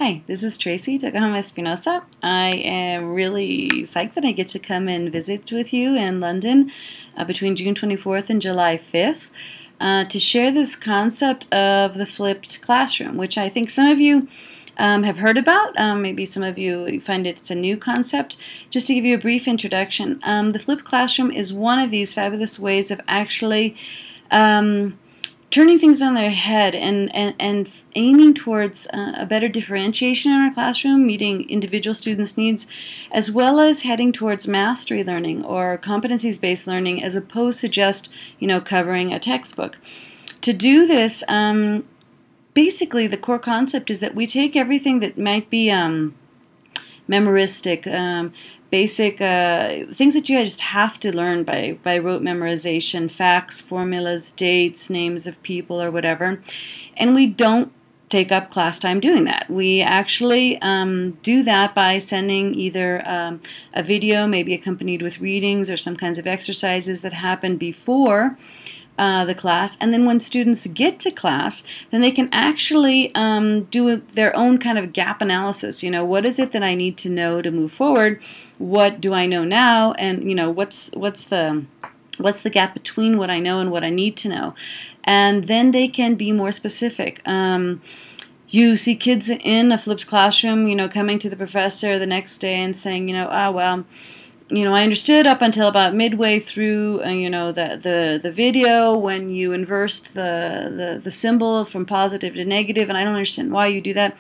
Hi, this is Tracey Tokuhama-Espinosa. I am really psyched that I get to come and visit with you in London between June 24th and July 5th to share this concept of the flipped classroom, which I think some of you have heard about. Maybe some of you find it's a new concept. Just to give you a brief introduction, the flipped classroom is one of these fabulous ways of actually turning things on their head and aiming towards a better differentiation in our classroom, meeting individual students' needs, as well as heading towards mastery learning or competencies-based learning as opposed to just, covering a textbook. To do this, basically the core concept is that we take everything that might be memoristic, basic things that you just have to learn by rote memorization, facts, formulas, dates, names of people, or whatever, and we don't take up class time doing that. We actually do that by sending either a video, maybe accompanied with readings or some kinds of exercises that happen before the class, and then when students get to class, then they can actually do their own kind of gap analysis. What is it that I need to know to move forward? What do I know now? And what's the gap between what I know and what I need to know? And then they can be more specific. You see kids in a flipped classroom, coming to the professor the next day and saying, I understood up until about midway through, the video when you inversed the symbol from positive to negative, and I don't understand why you do that.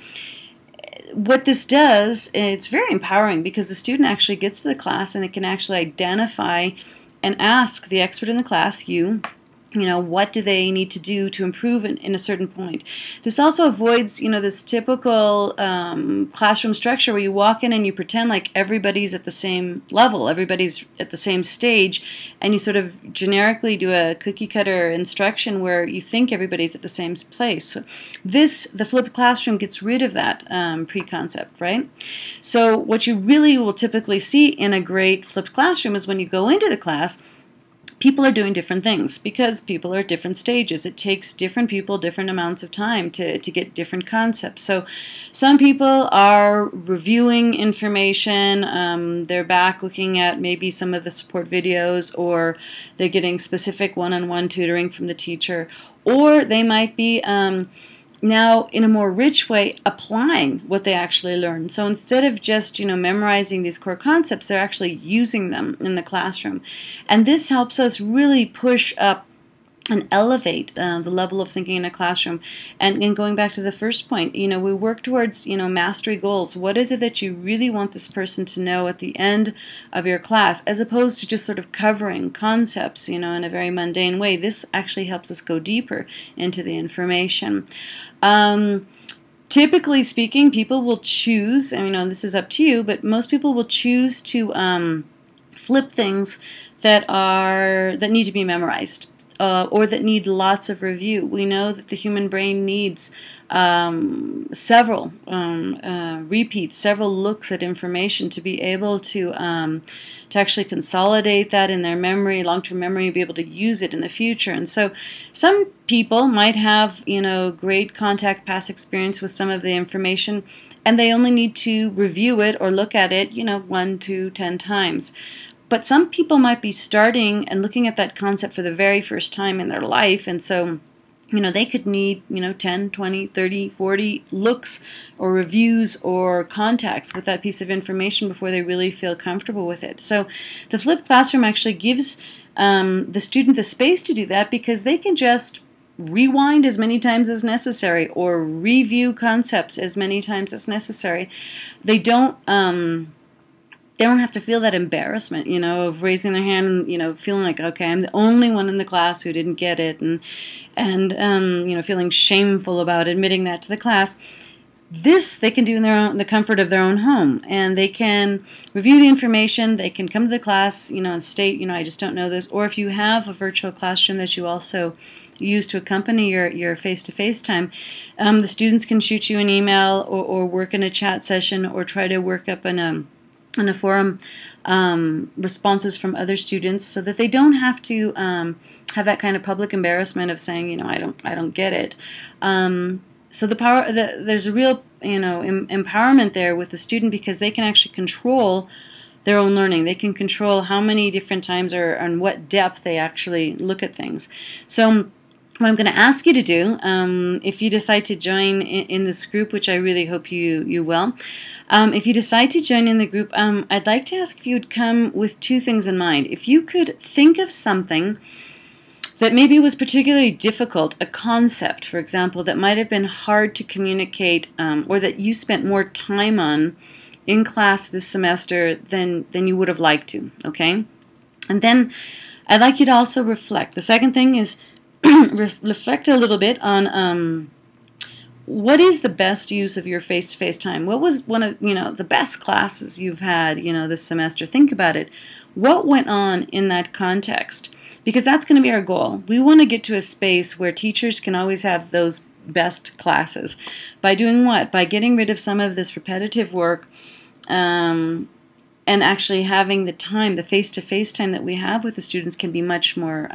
What this does, it's very empowering because the student actually gets to the class and it can actually identify and ask the expert in the class, what do they need to do to improve in a certain point. This also avoids, this typical classroom structure where you walk in and you pretend like everybody's at the same level, everybody's at the same stage, and you sort of generically do a cookie-cutter instruction where you think everybody's at the same place. So the flipped classroom gets rid of that pre-concept, right? So what you really will typically see in a great flipped classroom is when you go into the class, people are doing different things because people are at different stages. It takes different people different amounts of time to get different concepts. So some people are reviewing information, they're back looking at maybe some of the support videos, or they're getting specific one-on-one tutoring from the teacher, or they might be now in a more rich way applying what they actually learned. So instead of just memorizing these core concepts, they're actually using them in the classroom. And this helps us really push up and elevate the level of thinking in a classroom. And going back to the first point, we work towards mastery goals. What is it that you really want this person to know at the end of your class, as opposed to just sort of covering concepts in a very mundane way? This actually helps us go deeper into the information. Typically speaking, people will choose, and this is up to you, but most people will choose to flip things that need to be memorized. Or that need lots of review. We know that the human brain needs several repeats, several looks at information to be able to actually consolidate that in their memory, long-term memory, and be able to use it in the future. And so some people might have, great contact past experience with some of the information, and they only need to review it or look at it, 1, 2, 10 times. But some people might be starting and looking at that concept for the very first time in their life, and so they could need 10, 20, 30, 40 looks or reviews or contacts with that piece of information before they really feel comfortable with it. So the flipped classroom actually gives the student the space to do that, because they can just rewind as many times as necessary or review concepts as many times as necessary. They don't have to feel that embarrassment, of raising their hand and, feeling like, okay, I'm the only one in the class who didn't get it, and feeling shameful about admitting that to the class. This they can do in the comfort of their own home, and they can review the information. They can come to the class, and state, I just don't know this. Or if you have a virtual classroom that you also use to accompany your face-to-face time, the students can shoot you an email or work in a chat session or try to work up in a forum responses from other students, so that they don't have to have that kind of public embarrassment of saying, I don't get it. So there's a real empowerment there with the student, because they can actually control their own learning. They can control how many different times or on what depth they actually look at things. So what I'm going to ask you to do, if you decide to join in this group, which I really hope you will, if you decide to join in the group, I'd like to ask if you would come with two things in mind. If you could think of something that maybe was particularly difficult, a concept, for example, that might have been hard to communicate, or that you spent more time on in class this semester than you would have liked to, okay? And then I'd like you to also reflect. The second thing is reflect a little bit on what is the best use of your face-to-face time. What was one of the best classes you've had this semester? Think about it. What went on in that context? Because that's going to be our goal. We want to get to a space where teachers can always have those best classes. By doing what? By getting rid of some of this repetitive work, and actually having the time, the face-to-face time that we have with the students can be much more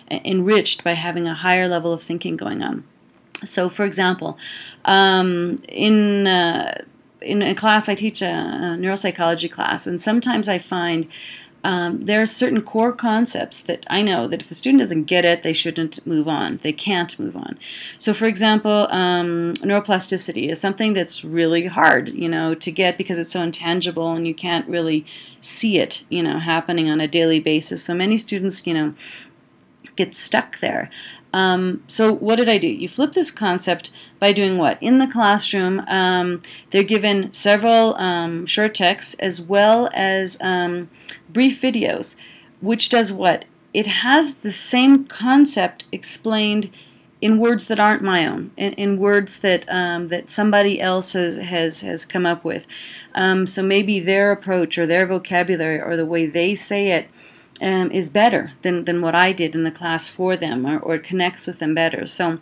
enriched by having a higher level of thinking going on. So, for example, in a class, I teach a neuropsychology class, and sometimes I find there are certain core concepts that I know that if the student doesn't get it, they shouldn't move on. They can't move on. So, for example, neuroplasticity is something that's really hard, to get, because it's so intangible and you can't really see it, happening on a daily basis. So many students, get stuck there. So what did I do? You flip this concept by doing what? In the classroom, they're given several short texts as well as brief videos, which does what? It has the same concept explained in words that aren't my own, in words that that somebody else has come up with. So maybe their approach or their vocabulary or the way they say it is better than what I did in the class for them, or it connects with them better. So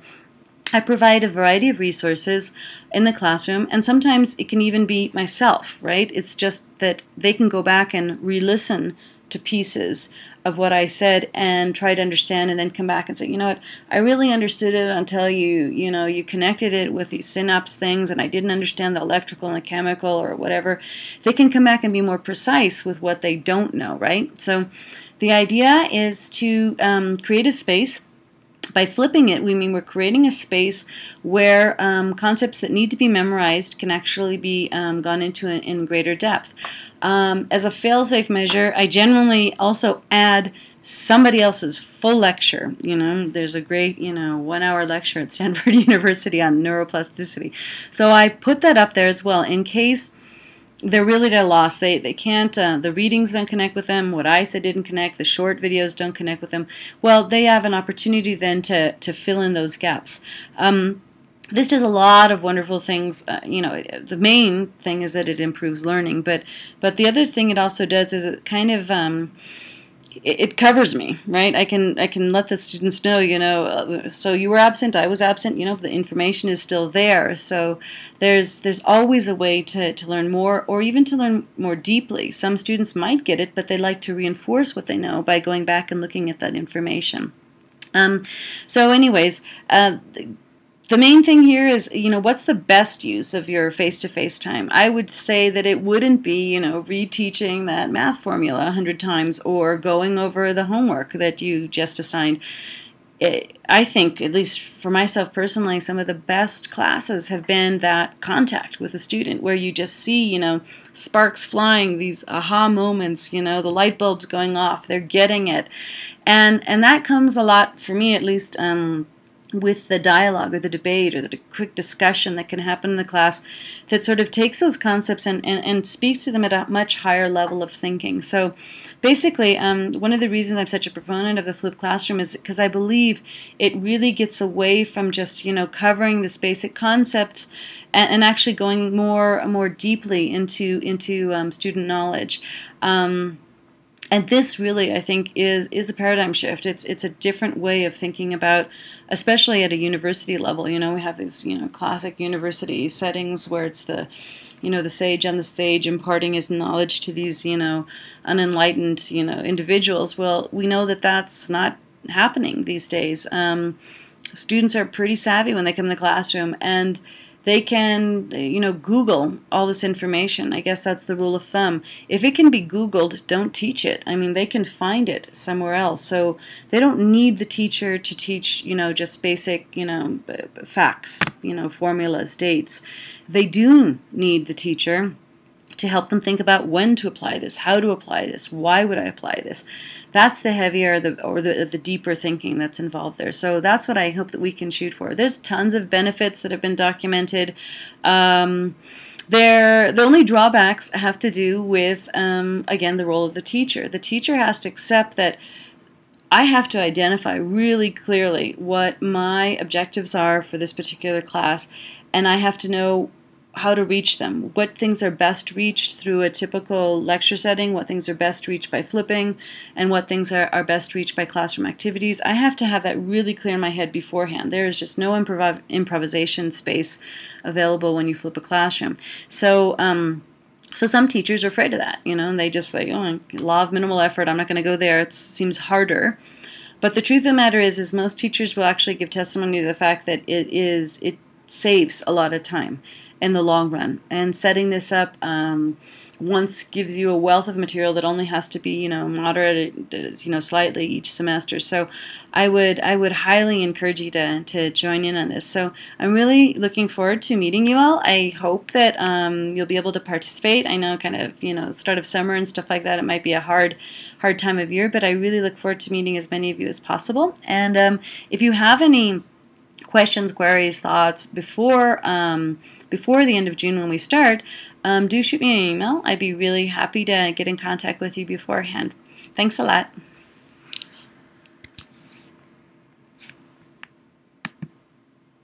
I provide a variety of resources in the classroom, and sometimes it can even be myself, right? It's just that they can go back and re-listen to pieces of what I said and try to understand, and then come back and say, you know what, I really understood it until you connected it with these synapse things, and I didn't understand the electrical and the chemical or whatever. They can come back and be more precise with what they don't know, right? So the idea is to create a space. By flipping it, we mean we're creating a space where concepts that need to be memorized can actually be gone into in greater depth. As a fail-safe measure, I generally also add somebody else's full lecture. There's a great 1-hour lecture at Stanford University on neuroplasticity. So I put that up there as well in case they're really at a loss. They can't, the readings don't connect with them, what I said didn't connect, the short videos don't connect with them. Well, they have an opportunity then to fill in those gaps. This does a lot of wonderful things. The main thing is that it improves learning, but the other thing it also does is it kind of it covers me, right? I can let the students know, so you were absent, I was absent, the information is still there. So there's always a way to learn more, or even to learn more deeply. Some students might get it, but they like to reinforce what they know by going back and looking at that information. So anyways, the main thing here is, what's the best use of your face-to-face time? I would say that it wouldn't be, reteaching that math formula 100 times or going over the homework that you just assigned. I think, at least for myself personally, some of the best classes have been that contact with a student where you just see, sparks flying, these aha moments, the light bulbs going off, they're getting it. And that comes a lot, for me at least, with the dialogue or the debate or the quick discussion that can happen in the class that sort of takes those concepts and speaks to them at a much higher level of thinking. So basically, one of the reasons I'm such a proponent of the flipped classroom is because I believe it really gets away from just, covering this basic concepts and actually going more deeply into student knowledge. And this really, I think, is a paradigm shift. It's a different way of thinking about, especially at a university level. We have these, classic university settings where it's the sage on the stage imparting his knowledge to these, unenlightened, individuals. Well, we know that that's not happening these days. students are pretty savvy when they come in the classroom, and they can, Google all this information. I guess that's the rule of thumb. If it can be Googled, don't teach it. I mean, they can find it somewhere else. So they don't need the teacher to teach, just basic, facts, formulas, dates. They do need the teacher to help them think about when to apply this, how to apply this, why would I apply this. That's the heavier the deeper thinking that's involved there. So that's what I hope that we can shoot for. There's tons of benefits that have been documented. The only drawbacks have to do with, again, the role of the teacher. The teacher has to accept that I have to identify really clearly what my objectives are for this particular class, and I have to know how to reach them, what things are best reached through a typical lecture setting, what things are best reached by flipping, and what things are best reached by classroom activities. I have to have that really clear in my head beforehand. There is just no improvisation space available when you flip a classroom. So some teachers are afraid of that, and they just say, oh, law of minimal effort, I'm not going to go there, it seems harder. But the truth of the matter is most teachers will actually give testimony to the fact that it saves a lot of time in the long run. And setting this up once gives you a wealth of material that only has to be, moderated, slightly each semester. So I would highly encourage you to join in on this. So I'm really looking forward to meeting you all. I hope that you'll be able to participate. I know kind of, start of summer and stuff like that, it might be a hard time of year, but I really look forward to meeting as many of you as possible. And if you have any questions, queries, thoughts before the end of June when we start, do shoot me an email. I'd be really happy to get in contact with you beforehand. Thanks a lot.